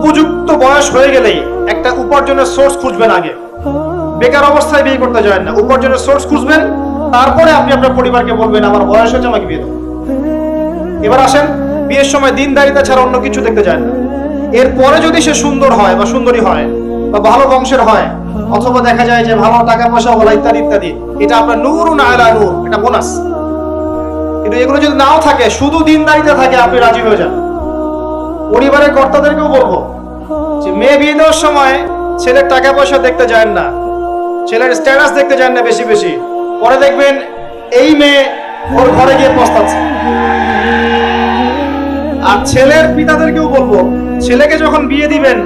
উপযুক্ত বয়স হয়ে গেলেই একটা উপার্জনের সোর্স খুঁজবেন। আগে বেকার অবস্থায় বিয়ে করতে যাবেন না, উপার্জনের সোর্স খুঁজবেন, তারপরে আপনি আপনার পরিবারকে বলবেন আমার বয়স হয়েছে, আমাকে বিয়ে দেবো। এবার আসেন, বিয়ের সময় দিনদারিতা ছাড়া অন্য কিছু দেখতে যায় না। এরপরে যদি সে সুন্দর হয় বা সুন্দরী হয় বা ভালো বংশের হয়, অথবা দেখা যায় যে ভালো টাকা পয়সা বলা ইত্যাদি ইত্যাদি, এটা আপনার নূরুন আলা নূর, এটা বোনাস। কিন্তু এগুলো যদি নাও থাকে, শুধু দিনদারিতা থাকে, আপনি রাজি হয়ে যান। পরিবারের কর্তাদেরকেও বলবো যে মেয়ে বিয়ে দেওয়ার সময় ছেলের টাকা পয়সা দেখতে যায় না, ছেলের স্ট্যাটাস দেখতে যায় না বেশি বেশি, পরে দেখবেন এই মেয়ে ওর ঘরে গিয়ে পস্তাচ্ছে। আর ছেলের পিতাদেরকেও বলবো, ছেলেকে যখন বিয়ে দিবেন,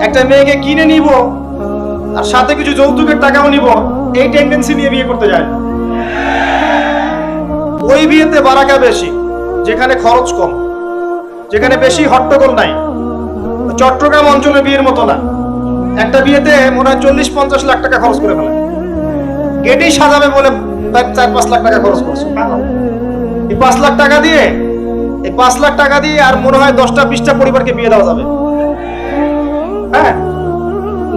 একটা মেয়েকে কিনে নিব আর সাথে কিছু যৌতুকের টাকাও নিব, এই টেন্ডেন্সি নিয়ে বিয়ে করতে যায় না। ওই বিয়েতে বারাকা বেশি, যেখানে খরচ কম, যেখানে বেশি হট্টগোল নাই। চট্টগ্রাম অঞ্চলে বিয়ের মতো না, একটা বিয়েতে মনে হয় 40-50 লাখ টাকা খরচ করে ফেলে, গেটেই সাজাবে বলে 4-5 লাখ টাকা খরচ করছে। এই 5 লাখ টাকা দিয়ে, এই 5 লাখ টাকা দিয়ে আর মনে হয় 10টা-20টা পরিবারকে বিয়ে দেওয়া যাবে। হ্যাঁ,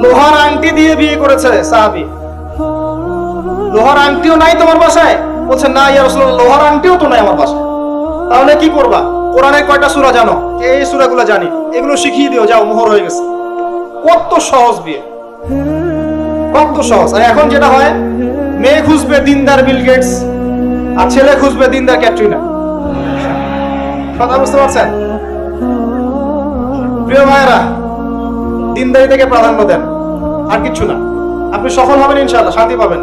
লোহার আংটি দিয়ে বিয়ে করেছে সাহাবী। লোহার আংটিও নাই তোমার বাসায়? বলছে না ইয়া রাসূলুল্লাহ, লোহার আংটিও তো নাই আমার বাসায়। তাহলে কি করবা? কোরআনের কয়টা সূরা জানো? এই সূরাগুলো জানি, এগুলো শিখিয়ে দিও, যাও, মোহর হয়ে গেছে। কত সহজ বিয়ে, কত সহজ। আর এখন যেটা হয়, মেয়ে খুঁজবে দিনদার বিল গেটস আর ছেলে খুঁজবে দিনদার ক্যাটরিনা। কথা বুঝতে পারছেন? প্রিয় ভাইয়েরা, দিনদারি থেকে প্রাধান্য দেন, আর কিছু না। আপনি সফল হবেন ইনশাআল্লাহ, শান্তি পাবেন।